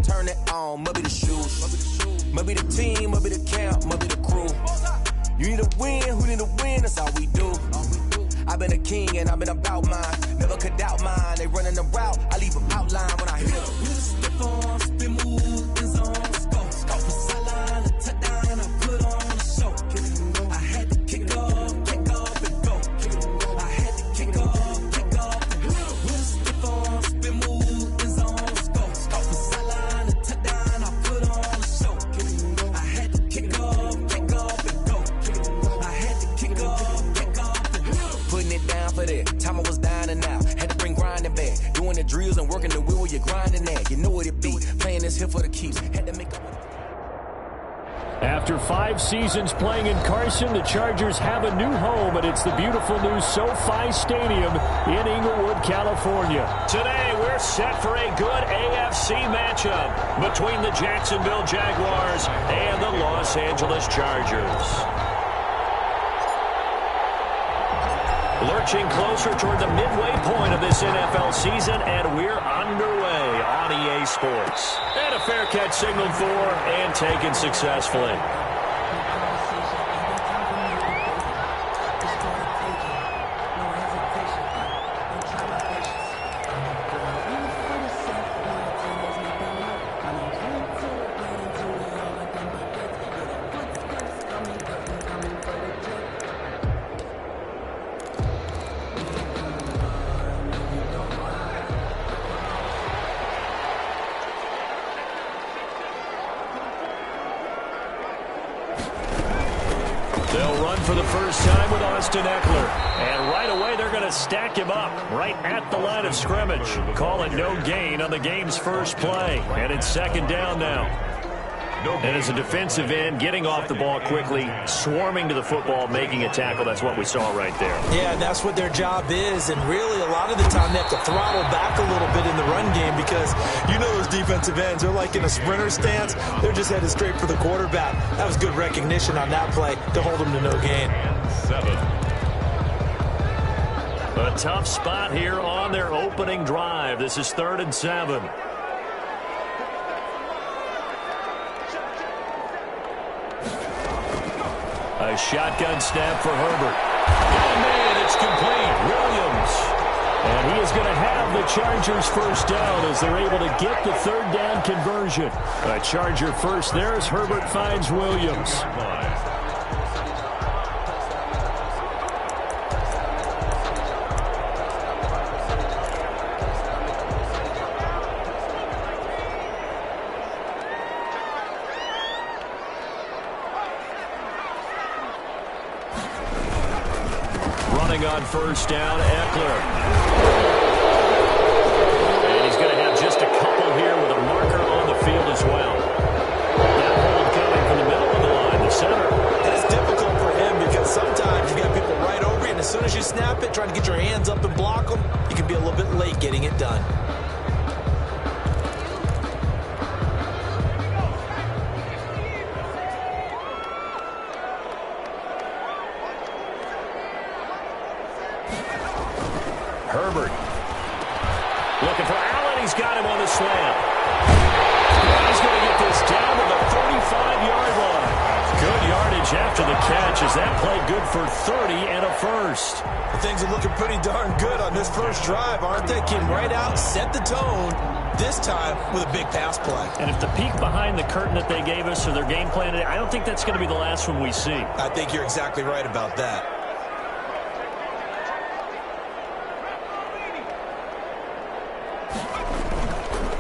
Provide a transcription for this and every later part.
turn it on, must be the shoes. Must be the team, must be the camp, must be the crew. You need a win, who need a win, that's all we do. I've been a king and I've been about mine. Never could doubt mine, they running the route, I leave them outline when I hit them. We just step on, spin move, in zone, scope. From sideline to touchdown, I put on a show. I had to kick off and go. I had to kick off and go. We just step on, spin move, in zone, scope. From sideline to touchdown, I put on a show. I had to kick off and go. I had to kick off and go. Putting it down for that, time I was down and out. Had to bring grinding back, doing the drills and working the wheel, you're grinding that. You know what it be, playing this here for the keeps. Had to make up. After 5 seasons playing in Carson, the Chargers have a new home, and it's the beautiful new SoFi Stadium in Inglewood, California. Today, we're set for a good AFC matchup between the Jacksonville Jaguars and the Los Angeles Chargers. Lurching closer toward the midway point of this NFL season, and we're underway on EA Sports. And a fair catch signaled for and taken successfully. They'll run for the first time with Austin Eckler. And right away, they're going to stack him up right at the line of scrimmage. Call it no gain on the game's first play. And it's second down now. And as a defensive end, getting off the ball quickly, swarming to the football, making a tackle, that's what we saw right there. Yeah, and that's what their job is. And really, a lot of the time, they have to throttle back a little bit in the run game because you know those defensive ends, they're like in a sprinter stance. They're just headed straight for the quarterback. That was good recognition on that play to hold them to no gain. 7. A tough spot here on their opening drive. This is 3rd and 7. A shotgun snap for Herbert. And it's complete. Williams. And he is going to have the Chargers first down as they're able to get the 3rd down conversion. A Charger first there as Herbert finds Williams. On first down, Eckler. And he's going to have just a couple here with a marker on the field as well. That hold coming from the middle of the line, the center. And it's difficult for him because sometimes you got people right over you, and as soon as you snap it, trying to get your hands up and block them, you can be a little bit late getting it done. Herbert looking for Allen. He's got him on the slant. He's going to get this down to the 35-yard line. Good yardage after the catch as that play good for 30 and a first. Things are looking pretty darn good on this first drive, aren't they? Came right out, set the tone, this time with a big pass play. And if the peek behind the curtain that they gave us or their game plan, I don't think that's going to be the last one we see. I think you're exactly right about that.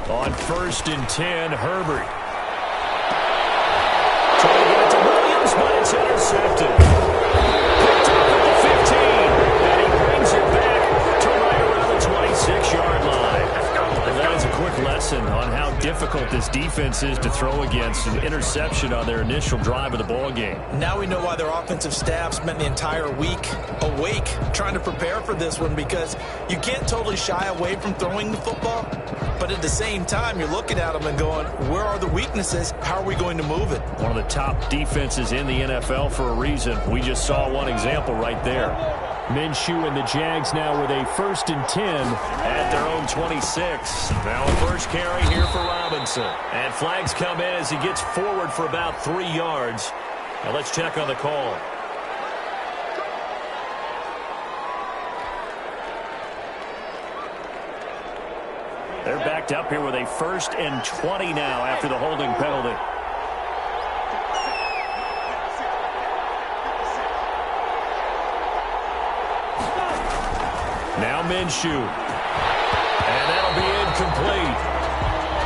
On 1st and 10, Herbert. Trying to get it to Williams, but it's intercepted. Picked up at the 15, and he brings it back to right around the 26-yard line. And that is a quick lesson on how difficult this defense is to throw against. An interception on their initial drive of the ball game. Now we know why their offensive staff spent the entire week awake trying to prepare for this one, because you can't totally shy away from throwing the football. but at the same time, you're looking at them and going, where are the weaknesses? How are we going to move it? One of the top defenses in the NFL for a reason. We just saw one example right there. Minshew and the Jags now with a 1st and 10 at their own 26. Now a first carry here for Robinson. And flags come in as he gets forward for about 3 yards. Now let's check on the call. They're backed up here with a 1st and 20 now after the holding penalty. Now Minshew. And that'll be incomplete.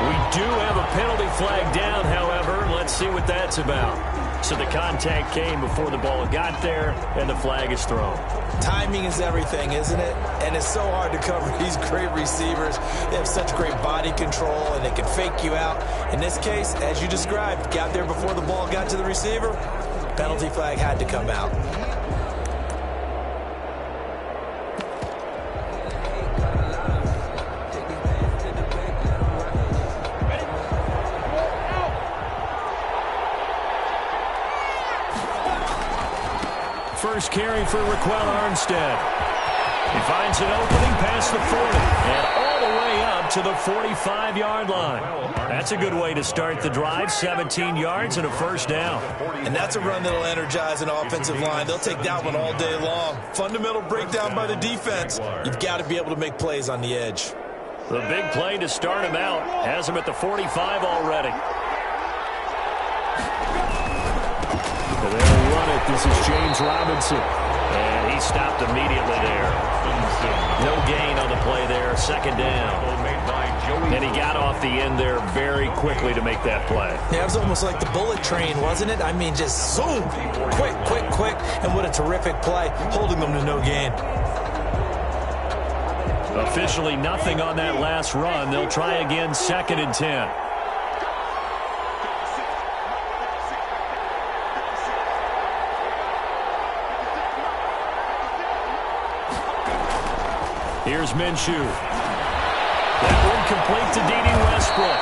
We do have a penalty flag down, however. Let's see what that's about. So the contact came before the ball got there, and the flag is thrown. Timing is everything, isn't it? And it's so hard to cover these great receivers. They have such great body control, and they can fake you out. In this case, as you described, got there before the ball got to the receiver. Penalty flag had to come out. First carry for Raquel Armstead. He finds an opening past the 40 and all the way up to the 45-yard line. That's a good way to start the drive. 17 yards and a first down. And that's a run that'll energize an offensive line. They'll take that one all day long. Fundamental breakdown by the defense. You've got to be able to make plays on the edge. The big play to start him out. Has him at the 45 already. They'll run it. This is James Robinson. And he stopped immediately there. No gain on the play there. Second down. And he got off the end there very quickly to make that play. Yeah, it was almost like the bullet train, wasn't it? I mean, just zoom. Quick, quick, quick. And what a terrific play, holding them to no gain. Officially nothing on that last run. They'll try again, 2nd and 10. Here's Minshew. That one complete to D.D. Westbrook.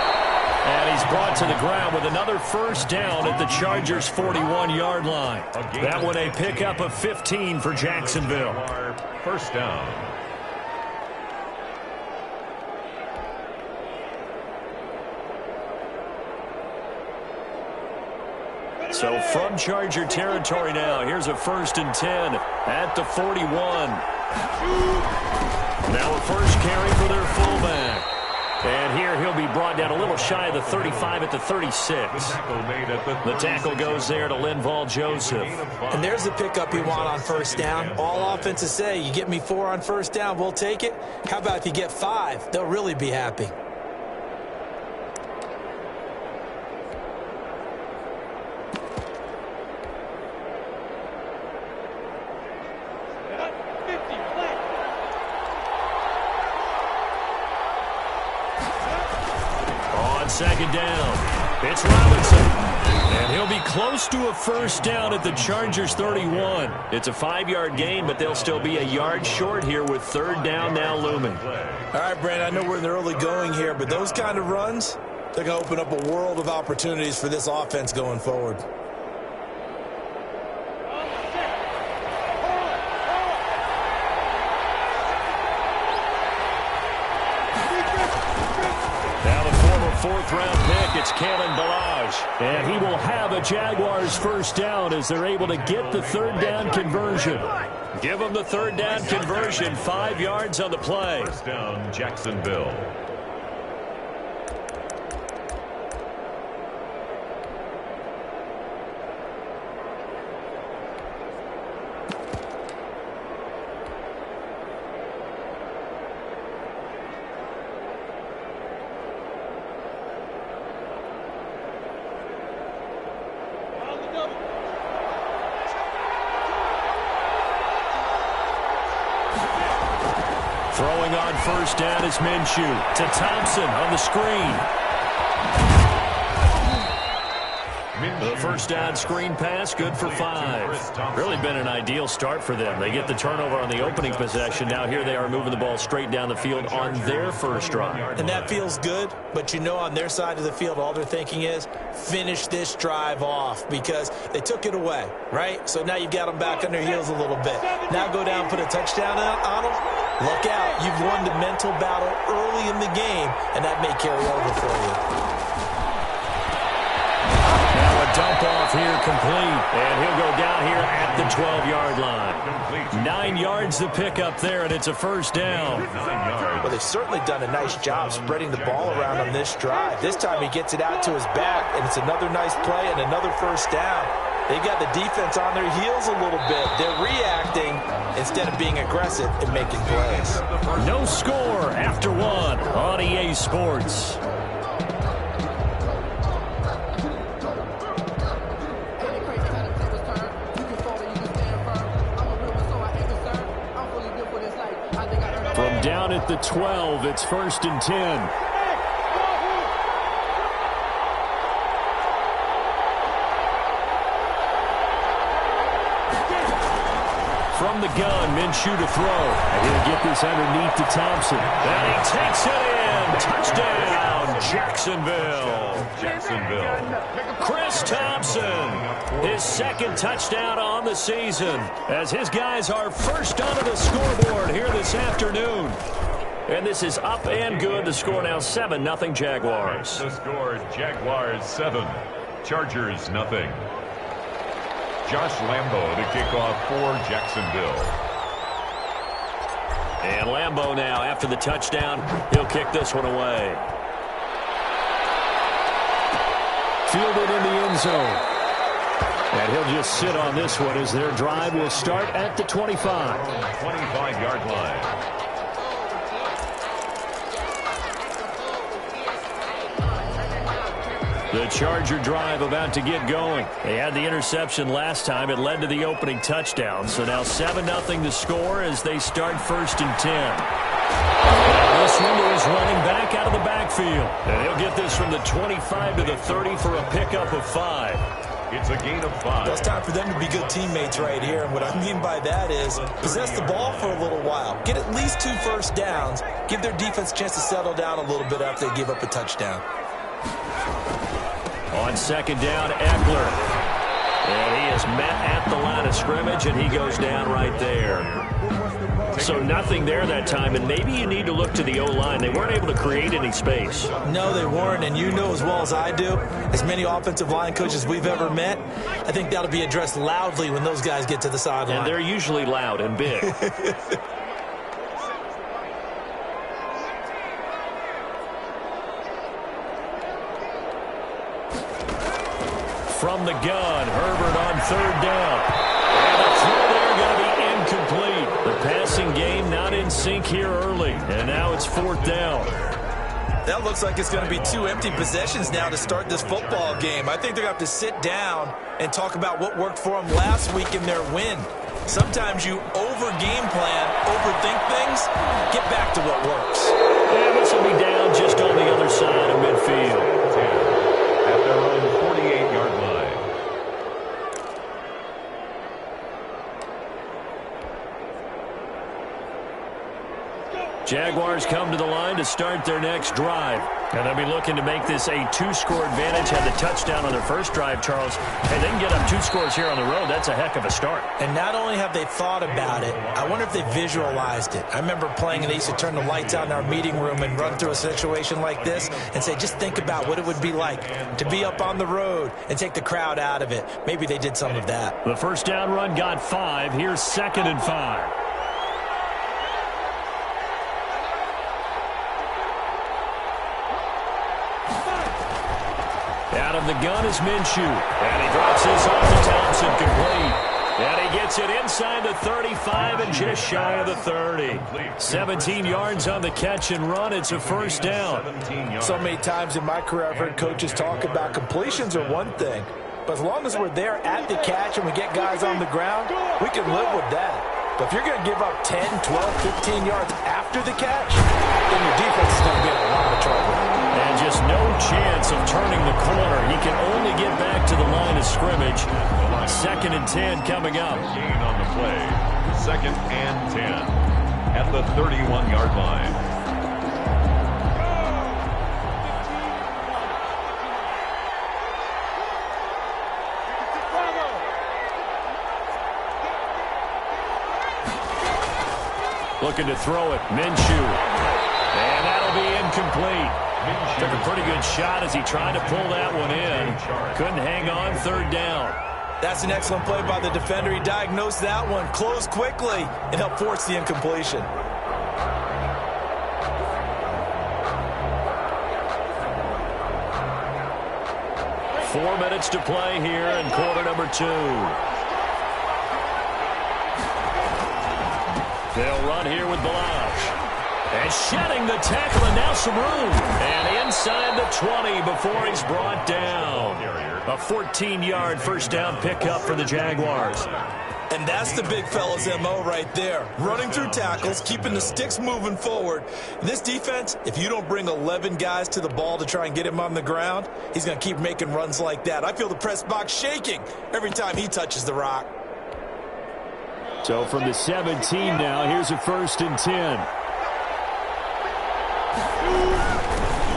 And he's brought to the ground with another first down at the Chargers' 41-yard line. That one a pickup of 15 for Jacksonville. First down. So from Charger territory now, here's a 1st and 10 at the 41. Now a first carry for their fullback. And here he'll be brought down a little shy of the 35 at the 36. The tackle goes there to Linval Joseph. And there's the pickup you want on first down. All offenses say, you get me 4 on first down, we'll take it. How about if you get 5? They'll really be happy. Second down. It's Robinson. And he'll be close to a first down at the Chargers' 31. It's a 5-yard gain, but they'll still be a yard short here with 3rd down now looming. All right, Brandon, I know we're in the early going here, but those kind of runs, they're going to open up a world of opportunities for this offense going forward. Fourth-round pick, it's Kalen Ballage. And he will have a Jaguars first down as they're able to get the 3rd down conversion. Give them the 3rd down conversion, 5 yards on the play. First down, Jacksonville. Throwing on first down is Minshew to Thompson on the screen. The first down screen pass, good for 5. Really been an ideal start for them. They get the turnover on the opening possession. Now here they are moving the ball straight down the field on their first drive. And that feels good, but you know on their side of the field, all they're thinking is finish this drive off because they took it away, right? So now you've got them back on their heels a little bit. Now go down, put a touchdown on them. Look out. You've won the mental battle early in the game, and that may carry over for you. Dump off here complete, and he'll go down here at the 12-yard line. 9 yards to pick up there, and it's a first down. Well, they've certainly done a nice job spreading the ball around on this drive. This time he gets it out to his back, and it's another nice play and another first down. They've got the defense on their heels a little bit. They're reacting instead of being aggressive and making plays. No score after 1 on EA Sports. From down at the 12, it's 1st and 10. From the gun, Minshew to throw. And he'll get this underneath to Thompson. And he takes it in. Touchdown, Jacksonville. Chris Thompson, his second touchdown on the season, as his guys are first onto the scoreboard here this afternoon. And this is up and good. The score now 7-0 Jaguars. The score, Jaguars 7, Chargers 0. Josh Lambo to kick off for Jacksonville. And Lambo now, after the touchdown, he'll kick this one away. Fielded in the end zone. And he'll just sit on this one as their drive will start at the 25. 25-yard line. The Charger drive about to get going. They had the interception last time. It led to the opening touchdown. So now 7-0 to score as they start 1st and 10. And this one is running back out of the backfield. And he'll get this from the 25 to the 30 for a pickup of 5. It's a gain of 5. Well, it's time for them to be good teammates right here. And what I mean by that is possess the ball for a little while. Get at least 2 first downs. Give their defense a chance to settle down a little bit after they give up a touchdown. On 2nd down, Eckler. And he is met at the line of scrimmage, and he goes down right there. So nothing there that time, and maybe you need to look to the O-line. They weren't able to create any space. No, they weren't, and you know as well as I do, as many offensive line coaches we've ever met, I think that'll be addressed loudly when those guys get to the sideline. And they're usually loud and big. From the gun, Herbert on 3rd down. And the throw there going to be incomplete. The passing game not in sync here early. And now it's 4th down. That looks like it's going to be 2 empty possessions now to start this football game. I think they're going to have to sit down and talk about what worked for them last week in their win. Sometimes you over-game plan, overthink things, get back to what works. And this will be down just on the other side of midfield. At their own 48-yard line. Jaguars come to the line to start their next drive. And they'll be looking to make this a 2-score advantage. Had the touchdown on their first drive, Charles. Hey, they can get up 2 scores here on the road. That's a heck of a start. And not only have they thought about it, I wonder if they visualized it. I remember playing and they used to turn the lights out in our meeting room and run through a situation like this and say, just think about what it would be like to be up on the road and take the crowd out of it. Maybe they did some of that. The first down run got 5. Here's 2nd and 5. Out of the gun is Minshew. And he drops this off to Thompson, complete. And he gets it inside the 35 and just shy of the 30. 17 yards on the catch and run. It's a first down. So many times in my career I've heard coaches talk about completions are one thing. But as long as we're there at the catch and we get guys on the ground, we can live with that. But if you're going to give up 10, 12, 15 yards after the catch, then your defense is going to be in a lot of trouble. And just no chance of turning the corner. He can only get back to the line of scrimmage. 2nd and 10 coming up. Gain on the play. 2nd and 10 at the 31-yard line. Looking to throw it. Minshew. And that'll be incomplete. Took a pretty good shot as he tried to pull that one in. Couldn't hang on 3rd down. That's an excellent play by the defender. He diagnosed that one, closed quickly, and helped force the incompletion. Four minutes to play here in quarter number 2. They'll run here with Balazs. And shedding the tackle, and now some room. And inside the 20 before he's brought down. A 14-yard first down pickup for the Jaguars. And that's the big fella's MO right there. Running through tackles, keeping the sticks moving forward. This defense, if you don't bring 11 guys to the ball to try and get him on the ground, he's going to keep making runs like that. I feel the press box shaking every time he touches the rock. So from the 17 now, here's a 1st and 10.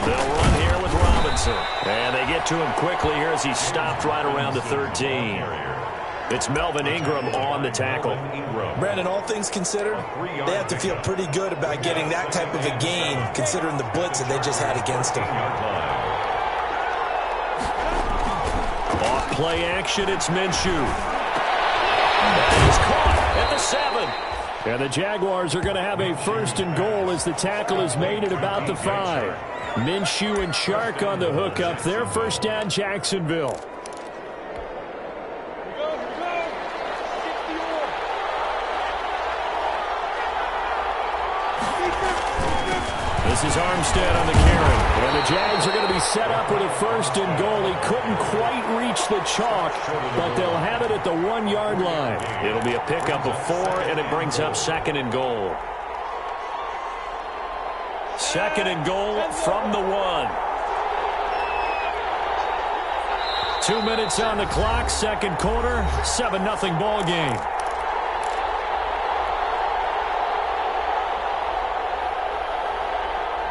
They'll run here with Robinson. And they get to him quickly here as he's stopped right around the 13. It's Melvin Ingram on the tackle. Brandon, all things considered, they have to feel pretty good about getting that type of a gain, considering the blitz that they just had against them. Off play action, it's Minshew. And he's caught at the 7. And the Jaguars are going to have a 1st and goal as the tackle is made at about the 5. Minshew and Chark on the hookup. Their first down, Jacksonville. This is Armstead on the carry. And the Jags are going to be set up with a 1st and goal. He couldn't quite reach the chalk, but they'll have it at the 1-yard line. It'll be a pickup of 4, and it brings up 2nd and goal. 2nd and goal from the 1. 2 minutes on the clock, 2nd quarter, 7-0 ball game.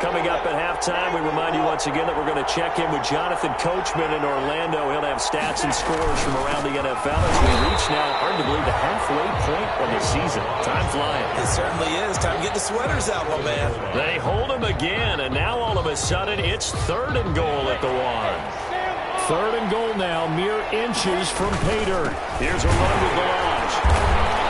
Coming up at halftime, we remind you once again that we're going to check in with Jonathan Coachman in Orlando. He'll have stats and scores from around the NFL as we reach now, hard to believe, the halfway point of the season. Time flying. It certainly is. Time to get the sweaters out, my man. They hold him again, and now all of a sudden it's 3rd and goal at the 1. 3rd and goal now, mere inches from pay dirt. Here's a run with Balazs.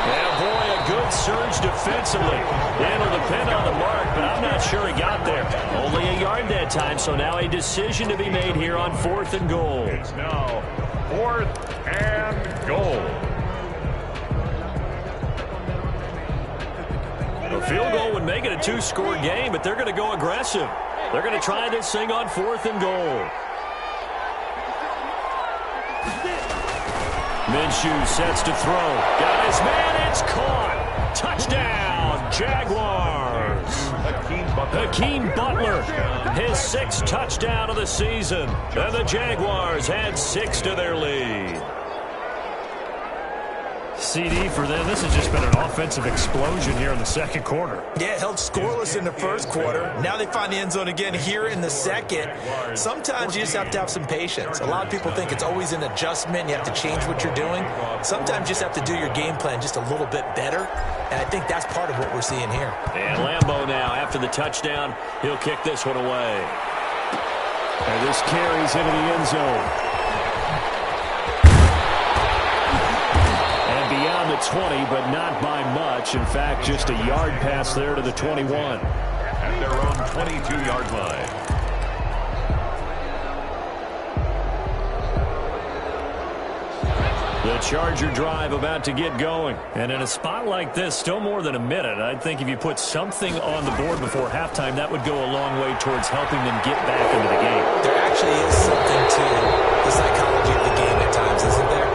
And boy, a good surge defensively. Able to pin on the mark, but I'm not sure he got there. Only a yard that time, so now a decision to be made here on 4th and goal. It's now 4th and goal. A field goal would make it a 2-score game, but they're going to go aggressive. They're going to try this thing on 4th and goal. Minshew sets to throw. Got his man. It's caught. Touchdown, Jaguars. Hakeem Butler, his 6th touchdown of the season. And the Jaguars add 6 to their lead. CD for them. This has just been an offensive explosion here in the 2nd quarter. Yeah, held scoreless in the 1st quarter. Now they find the end zone again here in the 2nd. Sometimes you just have to have some patience. A lot of people think it's always an adjustment. You have to change what you're doing. Sometimes you just have to do your game plan just a little bit better. And I think that's part of what we're seeing here. And Lambeau now, after the touchdown, he'll kick this one away. And this carries into the end zone. Beyond the 20, but not by much. In fact, just a yard pass there to the 21. At their own 22-yard line. The Charger drive about to get going. And in a spot like this, still more than a minute, I think if you put something on the board before halftime, that would go a long way towards helping them get back into the game. There actually is something to the psychology of the game at times, isn't there?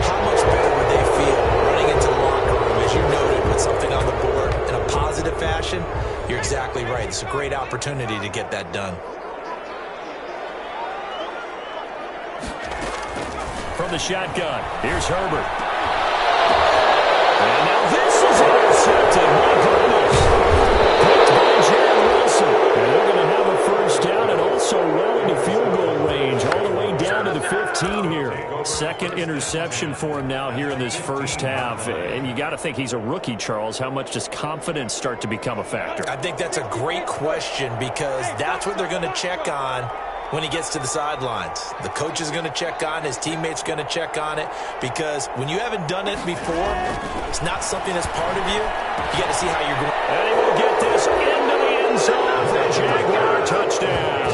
How much better would they feel running into the locker room, as you noted, with something on the board in a positive fashion? You're exactly right. It's a great opportunity to get that done. from the shotgun. Here's Herbert. And now this is intercepted. My goodness. Picked by Jared Wilson. And they're going to have a first down and also well into field goal range, all the way down to the 15 here. Second interception for him now here in this first half. And you got to think he's a rookie, Charles. How much does confidence start to become a factor? I think that's a great question because that's what they're going to check on when he gets to the sidelines. The coach is going to check on, his teammates going to check on it, because when you haven't done it before, it's not something that's part of you. You got to see how you're going. And he will get this into the end zone for a Jaguar touchdown.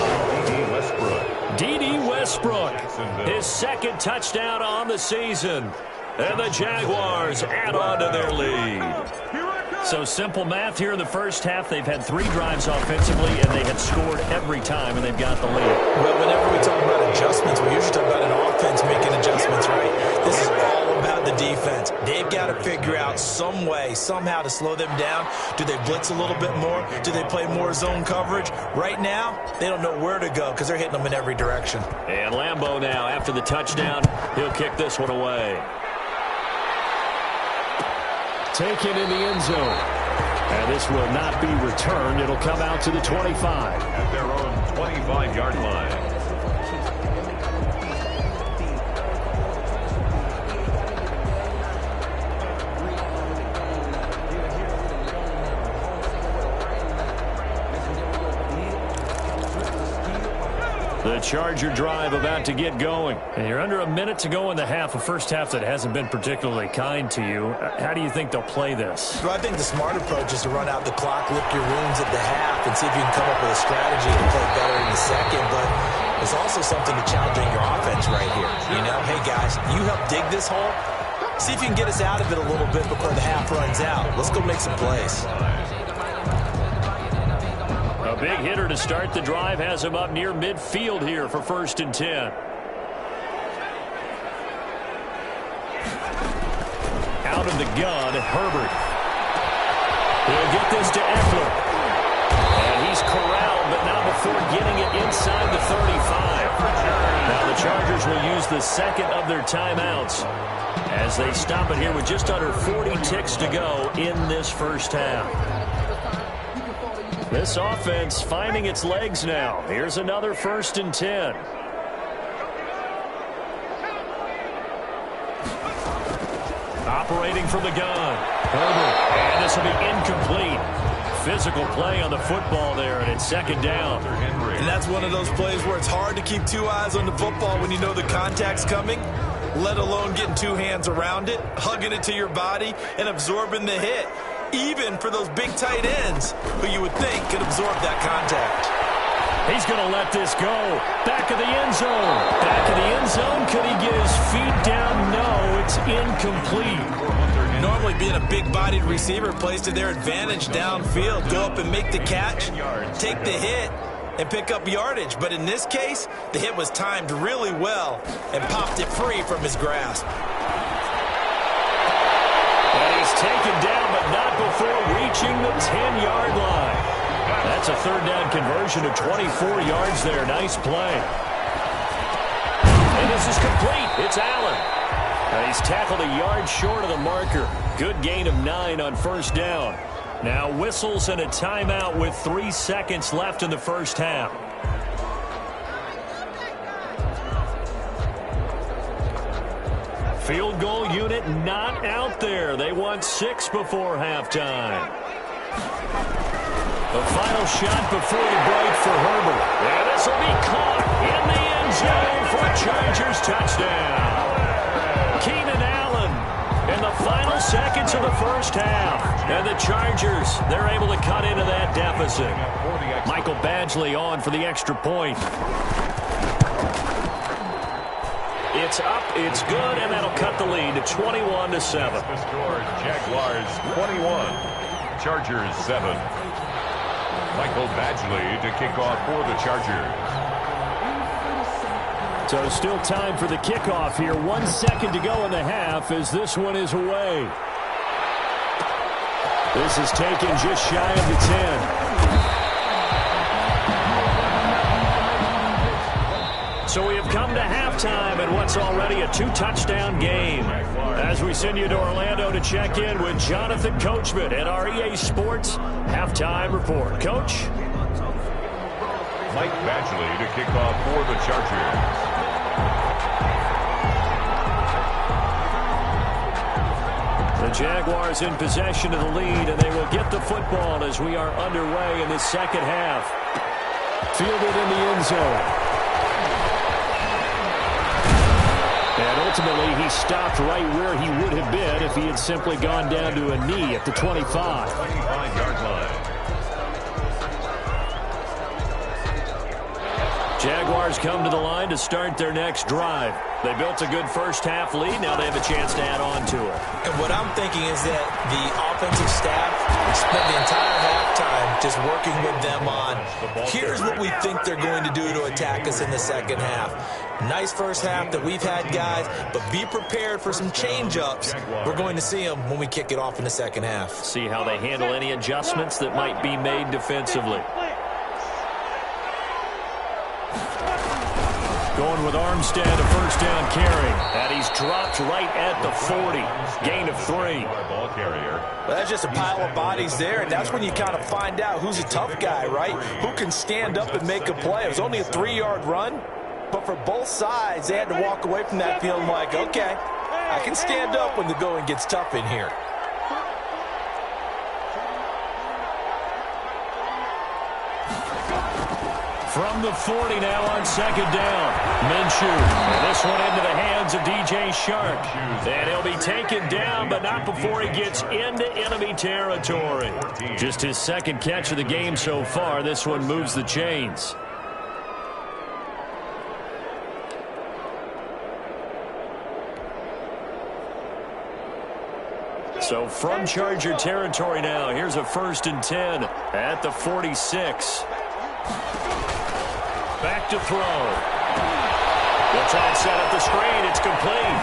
D.D. Westbrook, his second touchdown on the season. And the Jaguars add on to their lead. So simple math here in the first half. They've had 3 drives offensively, and they have scored every time, and they've got the lead. Well, whenever we talk about adjustments, we usually talk about an offense making adjustments, right? This is all about the defense. They've got to figure out some way, somehow to slow them down. Do they blitz a little bit more? Do they play more zone coverage? Right now, they don't know where to go because they're hitting them in every direction. And Lambeau now, after the touchdown, he'll kick this one away. Taken in the end zone. And this will not be returned. It'll come out to the 25. At their own 25-yard line. The Charger drive about to get going. And you're under a minute to go in the half, a first half that hasn't been particularly kind to you. How do you think they'll play this? Well, I think the smart approach is to run out the clock, lick your wounds at the half, and see if you can come up with a strategy to play better in the second. But there's also something to challenging your offense right here. You know, hey, guys, you help dig this hole. See if you can get us out of it a little bit before the half runs out. Let's go make some plays. A big hitter to start the drive has him up near midfield here for 1st and 10. Out of the gun, Herbert. He'll get this to Eckler. And he's corralled, but not before getting it inside the 35. Now the Chargers will use the second of their timeouts as they stop it here with just under 40 ticks to go in this first half. This offense finding its legs now. Here's another 1st and 10. Operating from the gun. Herbert. And this will be incomplete. Physical play on the football there, and it's 2nd down. And that's one of those plays where it's hard to keep 2 eyes on the football when you know the contact's coming, let alone getting 2 hands around it, hugging it to your body, and absorbing the hit. Even for those big tight ends who you would think could absorb that contact. He's going to let this go. Back of the end zone. Back of the end zone. Could he get his feet down? No, it's incomplete. Normally being a big-bodied receiver plays to their advantage downfield. Go up and make the catch, take the hit, and pick up yardage. But in this case, the hit was timed really well and popped it free from his grasp. And he's taken down, but not before reaching the 10-yard line. That's a 3rd down conversion of 24 yards there. Nice play. And this is complete. It's Allen. And he's tackled a yard short of the marker. Good gain of 9 on 1st down. Now whistles and a timeout with 3 seconds left in the first half. Field goal unit not out there. They want 6 before halftime. The final shot before the break for Herbert. And this will be caught in the end zone for a Chargers touchdown. Keenan Allen in the final seconds of the first half. And the Chargers, they're able to cut into that deficit. Michael Badgley on for the extra point. It's up, it's good, and that'll cut the lead to 21-7. The score, Jaguars 21, Chargers 7. Michael Badgley to kick off for the Chargers. So still time for the kickoff here. 1 second to go in the half as this one is away. This is taken just shy of the 10. So we have come to halftime in what's already a 2-touchdown game. As we send you to Orlando to check in with Jonathan Coachman at our EA Sports Halftime Report. Coach? Mike Badgley to kick off for the Chargers. The Jaguars in possession of the lead, and they will get the football as we are underway in this second half. Fielded in the end zone. And ultimately, he stopped right where he would have been if he had simply gone down to a knee at the 25. 25-yard line. Jaguars come to the line to start their next drive. They built a good first-half lead. Now they have a chance to add on to it. And what I'm thinking is that the offensive staff spent the entire halftime just working with them on, here's what we think they're going to do to attack us in the second half. Nice first half that we've had, guys, but be prepared for some change-ups. We're going to see them when we kick it off in the second half. See how they handle any adjustments that might be made defensively. Going with Armstead, a first down carry. And he's dropped right at the 40. Gain of 3. Ball carrier. Well, that's just a pile of bodies there, and that's when you kind of find out who's a tough guy, right? Who can stand up and make a play. It was only a 3-yard run, but for both sides, they had to walk away from that feeling like, okay, I can stand up when the going gets tough in here. From the 40 now on second down. Minshew. And this one into the hands of DJ Shark. And he'll be taken down, but not before he gets into enemy territory. Just his second catch of the game so far. This one moves the chains. So from Charger territory now, here's a 1st and 10 at the 46. Back to throw. They'll try and set up the screen. It's complete.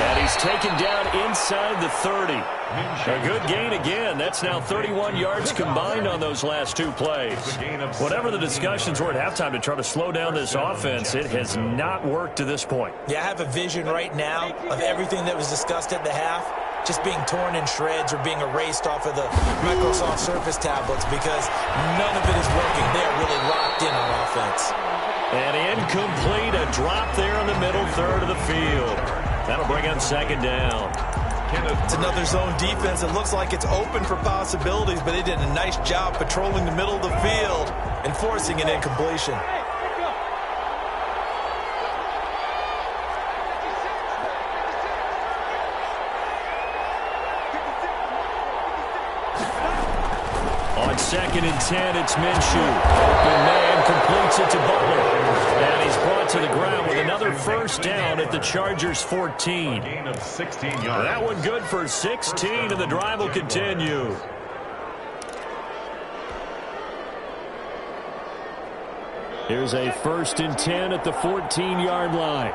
And he's taken down inside the 30. A good gain again. That's now 31 yards combined on those last 2 plays. Whatever the discussions were at halftime to try to slow down this offense, it has not worked to this point. Yeah, I have a vision right now of everything that was discussed at the half just being torn in shreds or being erased off of the Microsoft Surface tablets because none of it is working. They're really locked in on offense. And incomplete, a drop there in the middle third of the field. That'll bring up second down. It's another zone defense. It looks like it's open for possibilities, but they did a nice job patrolling the middle of the field and forcing an incompletion. On 2nd and 10, it's Minshew. Open man completes it to Butler. And he's brought to the ground with another first down at the Chargers' 14. Gain of 16 yards. That one good for 16, and the drive will continue. Here's a 1st and 10 at the 14-yard line.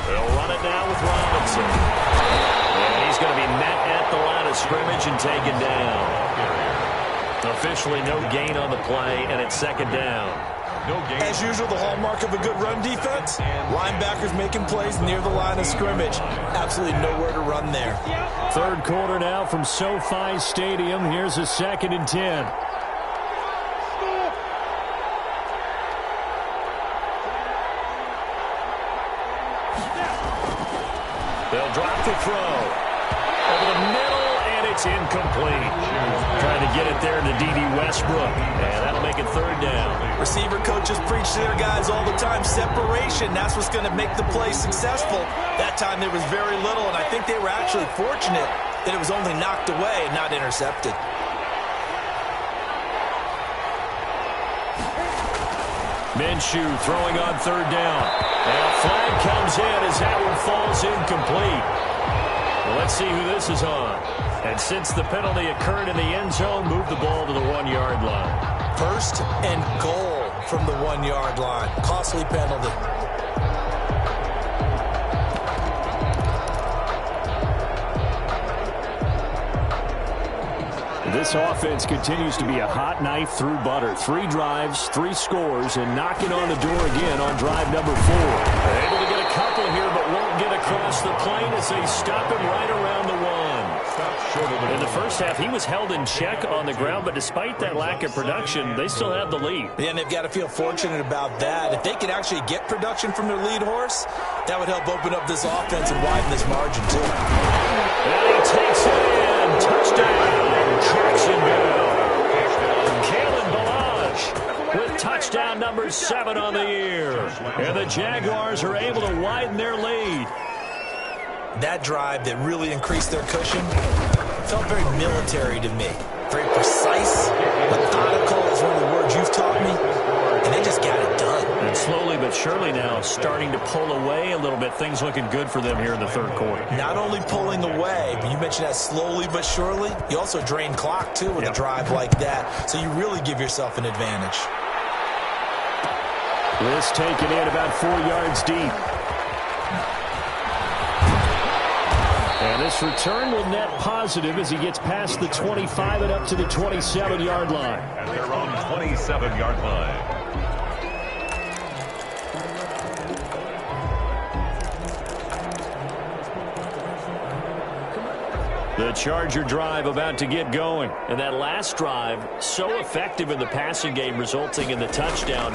They'll run it now with Robinson. And he's going to be met at the line of scrimmage and taken down. Officially no gain on the play, and it's second down. No gain. As usual, the hallmark of a good run defense, linebackers making plays near the line of scrimmage. Absolutely nowhere to run there. Third quarter now from SoFi Stadium. Here's a 2nd and 10. They'll drop the throw. Over the middle, and it's incomplete. Trying to get it there to D.D. Westbrook. And that'll make it third down. Receiver coaches preach to their guys all the time. Separation, that's what's going to make the play successful. That time there was very little, and I think they were actually fortunate that it was only knocked away and not intercepted. Minshew throwing on third down. And a flag comes in as that one falls incomplete. Well, let's see who this is on. And since the penalty occurred in the end zone, move the ball to the 1-yard line. 1st and goal from the 1-yard line. Costly penalty. This offense continues to be a hot knife through butter. 3 drives, 3 scores, and knocking on the door again on drive number 4. They're able to get a couple here, but won't get across the plane as they stop him right around the 1. In the first half, he was held in check on the ground, but despite that lack of production, they still have the lead. Yeah, and they've got to feel fortunate about that. If they could actually get production from their lead horse, that would help open up this offense and widen this margin, too. And he takes it in. Touchdown, Jacksonville. Kalen Balazs with touchdown number 7 on the year. And the Jaguars are able to widen their lead. That drive that really increased their cushion felt very military to me. Very precise, methodical is one of the words you've taught me, and they just got it done. And slowly but surely now starting to pull away a little bit. Things looking good for them here in the third quarter. Not only pulling away, but you mentioned that slowly but surely. You also drain clock, too, with a drive like that. So you really give yourself an advantage. This taken in about 4 yards deep. And this return will net positive as he gets past the 25 and up to the 27-yard line. At their own 27-yard line. The Charger drive about to get going. And that last drive, so effective in the passing game, resulting in the touchdown.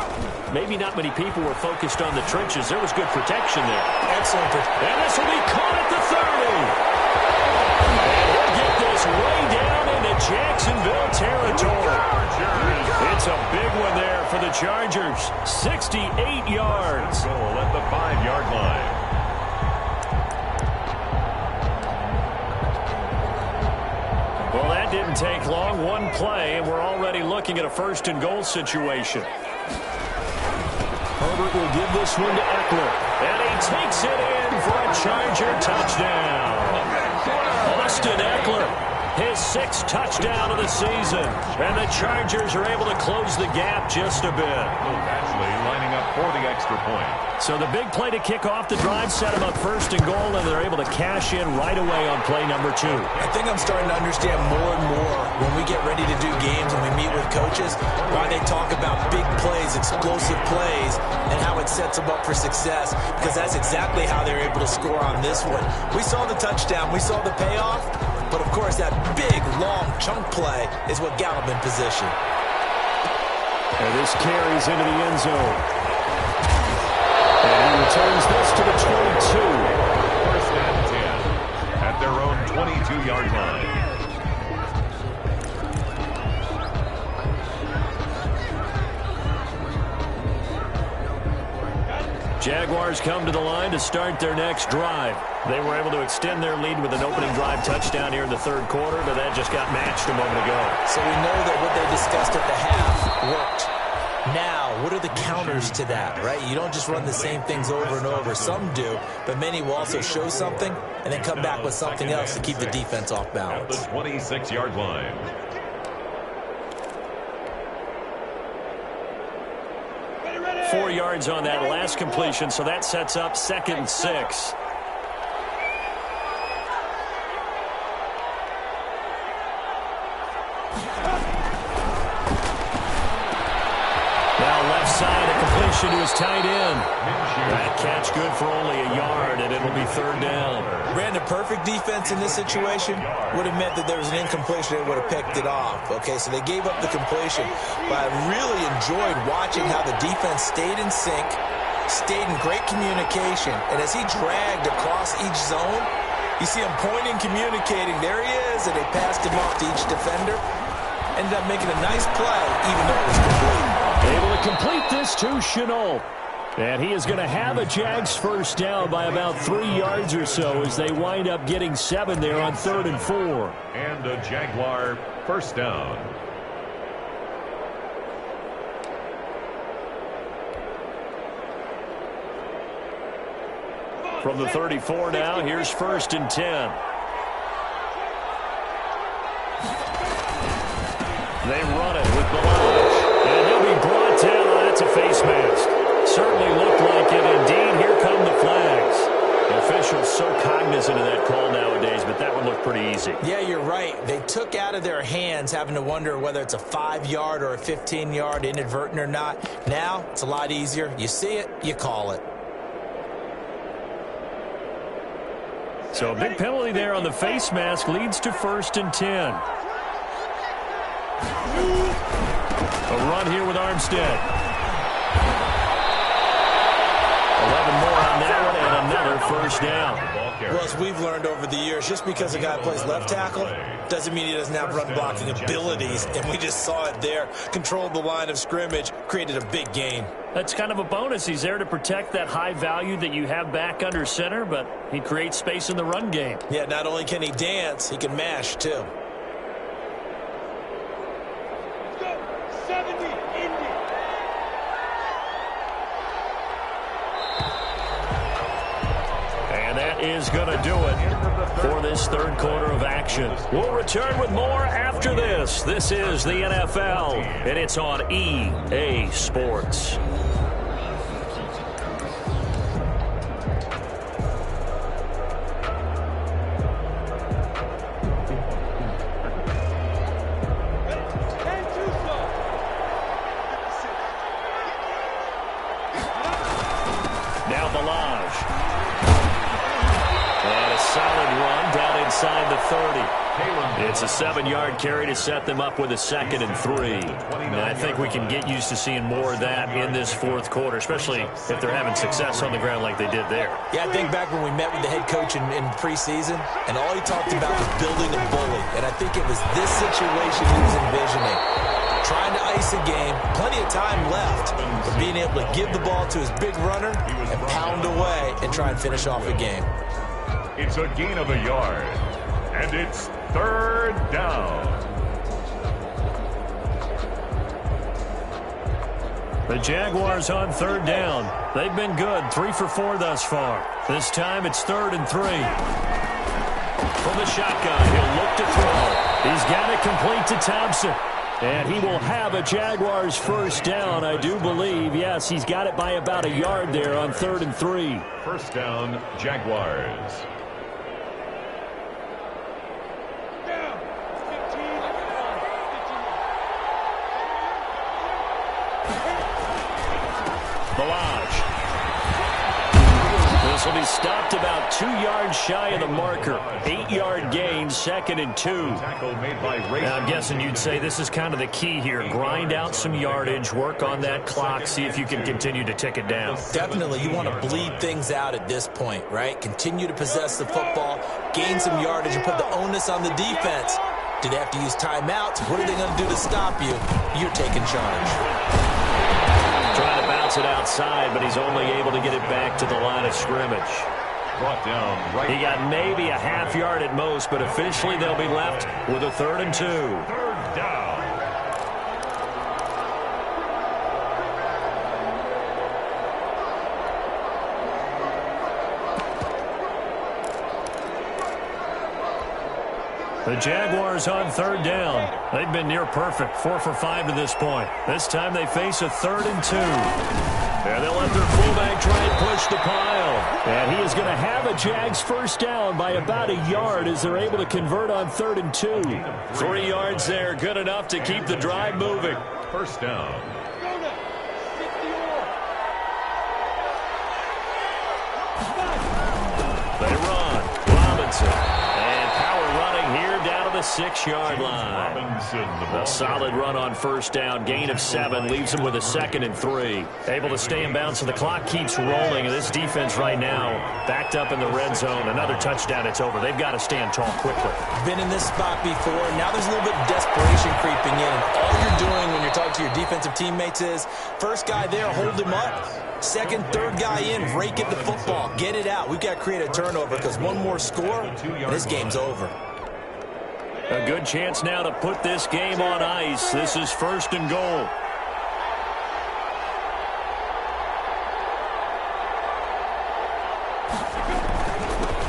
Maybe not many people were focused on the trenches. There was good protection there. Excellent protection. And this will be caught at the 30. And he'll get this way down into Jacksonville territory. It's a big one there for the Chargers. 68 yards. Goal at the 5-yard line. Well, that didn't take long. One play, and we're already looking at a first-and-goal situation. Herbert will give this one to Eckler. And he takes it in for a Charger touchdown. Austin Eckler, his 6th touchdown of the season. And the Chargers are able to close the gap just a bit. Actually lining up for the extra point. So the big play to kick off the drive set them up first and goal, and they're able to cash in right away on play number 2. I think I'm starting to understand more and more when we get ready to do games and we meet with coaches why they talk about big plays, explosive plays, and how it sets them up for success, because that's exactly how they're able to score on this one. We saw the touchdown, we saw the payoff, but of course that big, long chunk play is what got them in position. And this carries into the end zone. And he returns this to the 22. First and 10 at their own 22-yard line. Jaguars come to the line to start their next drive. They were able to extend their lead with an opening drive touchdown here in the third quarter, but that just got matched a moment ago. So we know that what they discussed at the half worked. Now, what are the counters to that, right? You don't just run the same things over and over. Some do, but many will also show something and then come back with something else to keep the defense off balance. At the 26-yard line. Four yards on that last completion, so that sets up 2nd and 6. Now left side, a completion to his tight end. That catch good for only a yard, and it'll be 3rd down. Brandon, perfect defense in this situation would have meant that there was an incompletion. They would have picked it off. Okay, so they gave up the completion. But I really enjoyed watching how the defense stayed in sync, stayed in great communication. And as he dragged across each zone, you see him pointing, communicating. There he is, and they passed him off to each defender. Ended up making a nice play, even though it was complete. Able to complete this to Chenault. And he is going to have a Jags first down by about 3 yards or so as they wind up getting 7 there on 3rd and 4. And a Jaguar first down. From the 34 now, here's 1st and 10. They run it with Balazs. And he'll be brought down. That's a face mask. Certainly looked like it. Indeed, here come the flags. officials so cognizant of that call nowadays, but that one looked pretty easy. Yeah, you're right. They took out of their hands having to wonder whether it's a 5-yard or a 15-yard, inadvertent or not. Now, it's a lot easier. You see it, you call it. So a big penalty there on the face mask leads to 1st and 10. A run here with Armstead. 11 more on that one and another 1st down. Well, as we've learned over the years, just because a guy plays left tackle doesn't mean he doesn't have run blocking abilities, and we just saw it there. Controlled the line of scrimmage, created a big gain. That's kind of a bonus. He's there to protect that high value that you have back under center, but he creates space in the run game. Yeah, not only can he dance, he can mash too. Is going to do it for this 3rd quarter of action. We'll return with more after this. This is the NFL, and it's on EA Sports. Now Balaj. And a solid run down inside the 30. It's a 7-yard carry to set them up with a 2nd and 3. And I think we can get used to seeing more of that in this 4th quarter, especially if they're having success on the ground like they did there. Yeah, I think back when we met with the head coach in preseason, and all he talked about was building a bully. And I think it was this situation he was envisioning. Trying to ice a game, plenty of time left, but being able to give the ball to his big runner and pound away and try and finish off a game. It's a gain of a yard, and it's 3rd down. The Jaguars on 3rd down. They've been good, 3 for 4 thus far. This time it's 3rd and 3. From the shotgun, he'll look to throw. He's got it complete to Thompson. And he will have a Jaguars 1st down, I do believe. Yes, he's got it by about a yard there on 3rd and 3. 1st down, Jaguars. Balaj. This will be stopped about 2 yards shy of the marker. 8-yard gain, 2nd and 2. Now, I'm guessing you'd say this is kind of the key here. Grind out some yardage, work on that clock, see if you can continue to tick it down. Definitely, you want to bleed things out at this point, right? Continue to possess the football, gain some yardage, and put the onus on the defense. Do they have to use timeouts? What are they going to do to stop you? You're taking charge. Trying to bounce it outside, but he's only able to get it back to the line of scrimmage. Brought down right. He got maybe a half yard at most, but officially they'll be left with a 3rd and 2. 3rd down. The Jaguars on 3rd down. They've been near perfect, 4 for 5 to this point. This time they face a 3rd and 2. And they'll let their fullback try and push the pile. And he is going to have a Jags 1st down by about a yard as they're able to convert on 3rd and 2. 3 yards there, good enough to keep the drive moving. 1st down. They run. Robinson. Down to the 6-yard line. A solid run on 1st down. Gain of 7 leaves him with a 2nd and 3. Able to stay in bounds, so the clock keeps rolling. And this defense right now backed up in the red zone. Another touchdown, it's over. They've got to stand tall quickly. Been in this spot before. Now there's a little bit of desperation creeping in. And all you're doing when you're talking to your defensive teammates is, first guy there, hold him up. 2nd, 3rd guy in, rake at the football. Get it out. We've got to create a turnover because one more score, and this game's over. A good chance now to put this game on ice. This is 1st and goal.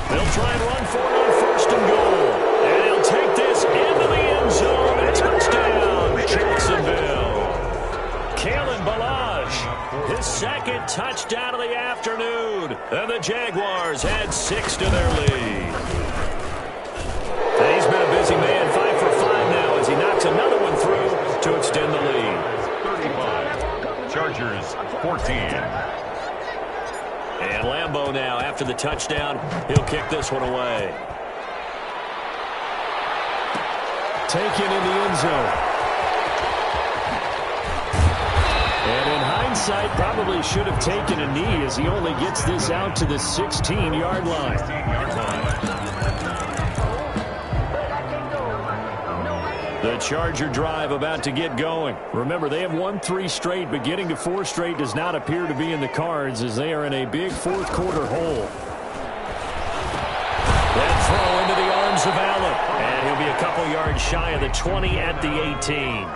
They'll try and run for it on 1st and goal. And he'll take this into the end zone. A touchdown, Jacksonville. Kalen Balaj His second touchdown of the afternoon. And the Jaguars add 6 to their lead. And he's been a busy man, 5 for 5 now as he knocks another one through to extend the lead. 35. Chargers 14. And Lambeau now, after the touchdown, he'll kick this one away. Taken in the end zone. And in hindsight, probably should have taken a knee as he only gets this out to the 16-yard line. The Charger drive about to get going. Remember, they have won 3 straight, but getting to 4 straight does not appear to be in the cards as they are in a big fourth-quarter hole. That throw into the arms of Allen. And he'll be a couple yards shy of the 20 at the 18.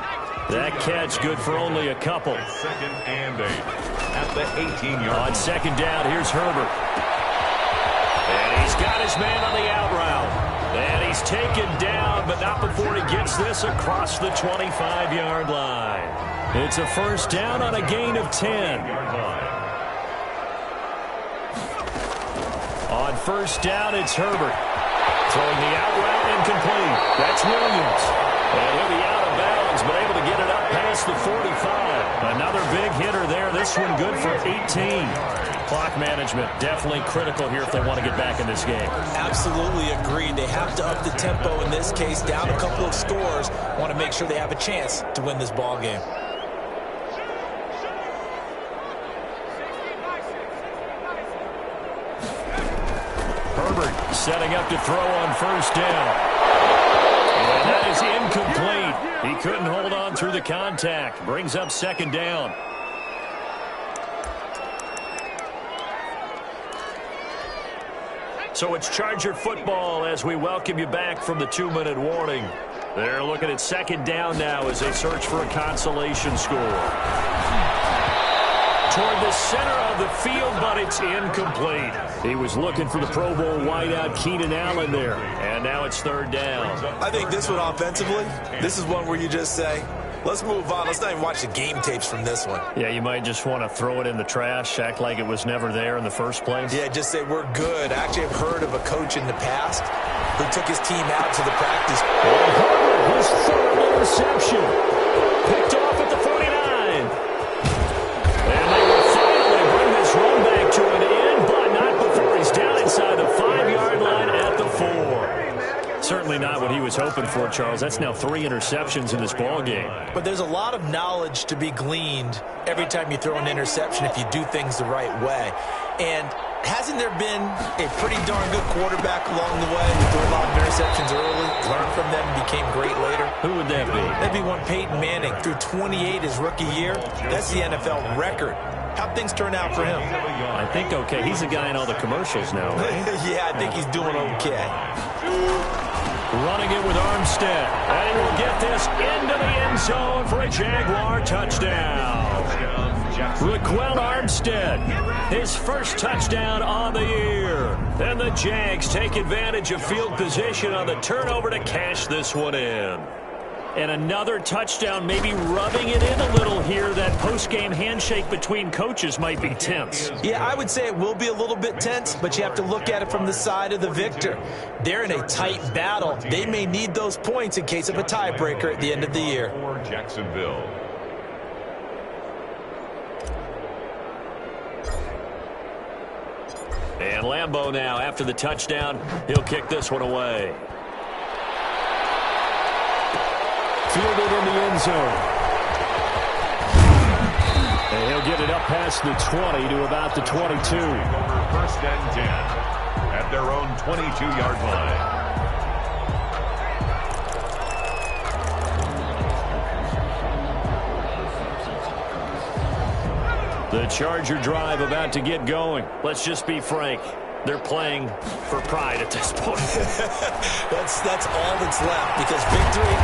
That catch good for only a couple. Second and 8 at the 18-yard line. On second down, here's Herbert. And he's got his man on the out route. And he's taken down, but not before he gets this across the 25-yard line. It's a first down on a gain of 10. On first down, it's Herbert. Throwing the out route incomplete. That's Williams. And he'll be out of bounds, but able to get it up past the 45. Another big hitter there. This one good for 18. Clock management definitely critical here if they want to get back in this game. Absolutely agreed. They have to up the tempo in this case, down a couple of scores. Want to make sure they have a chance to win this ball game. Herbert setting up to throw on first down. And that is incomplete. He couldn't hold on through the contact. Brings up second down. So it's Charger football as we welcome you back from the 2-minute warning. They're looking at second down now as they search for a consolation score. Toward the center of the field, but it's incomplete. He was looking for the Pro Bowl wideout Keenan Allen there, and now it's third down. I think this one offensively, this is one where you just say, let's move on. Let's not even watch the game tapes from this one. Yeah, you might just want to throw it in the trash, act like it was never there in the first place. Yeah, just say we're good. Actually, I've heard of a coach in the past who took his team out to the practice. His third interception. Picked off at the 49. And they will finally bring this run back to an end, but not before he's down inside the 5-yard line at the 4. Certainly not what he was hoping for, Charles. That's now 3 interceptions in this ball game. But there's a lot of knowledge to be gleaned every time you throw an interception if you do things the right way. And hasn't there been a pretty darn good quarterback along the way who threw a lot of interceptions early, learned from them, and became great later? Who would that be? That'd be one Peyton Manning. Threw 28 his rookie year. That's the NFL record. How'd things turn out for him? I think okay. He's a guy in all the commercials now, right? Yeah, I think he's doing okay. Running it with Armstead. And he will get this into the end zone for a Jaguar touchdown. Raquel Armstead, his first touchdown on the year. And the Jags take advantage of field position on the turnover to cash this one in. And another touchdown, maybe rubbing it in a little here. That post-game handshake between coaches might be tense. Yeah, I would say it will be a little bit tense, but you have to look at it from the side of the victor. They're in a tight battle. They may need those points in case of a tiebreaker at the end of the year. For Jacksonville. And Lambeau now, after the touchdown, he'll kick this one away. Fielded in the end zone. And he'll get it up past the 20 to about the 22. First and 10 at their own 22-yard line. The Charger drive about to get going. Let's just be frank. They're playing for pride at this point. That's all that's left because victory,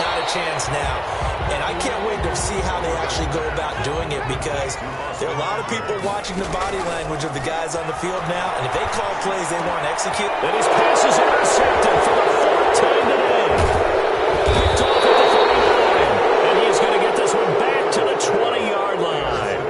not a chance now. And I can't wait to see how they actually go about doing it because there are a lot of people watching the body language of the guys on the field now. And if they call plays they want to execute. And his pass is intercepted for the 4th time today. Picked off at the 49. And he's going to get this one back to the 20-yard line.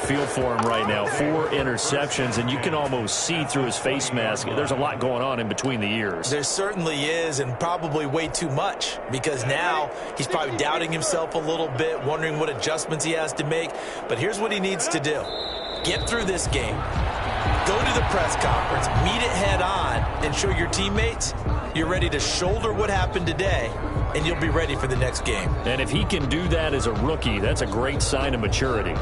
feel for him right now. 4 interceptions, and you can almost see through his face mask. There's a lot going on in between the ears. There certainly is, and probably way too much, because now he's probably doubting himself a little bit, wondering what adjustments he has to make. But here's what he needs to do. Get through this game. Go to the press conference, meet it head on, and show your teammates you're ready to shoulder what happened today, and you'll be ready for the next game. And if he can do that as a rookie, that's a great sign of maturity.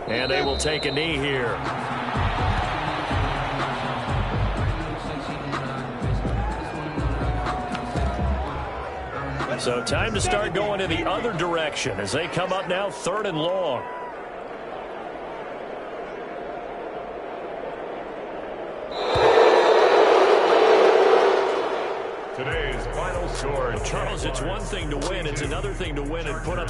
And they will take a knee here. So time to start going in the other direction as they come up now 3rd and long. Today's final score. Charles, it's one thing to win. It's another thing to win and put up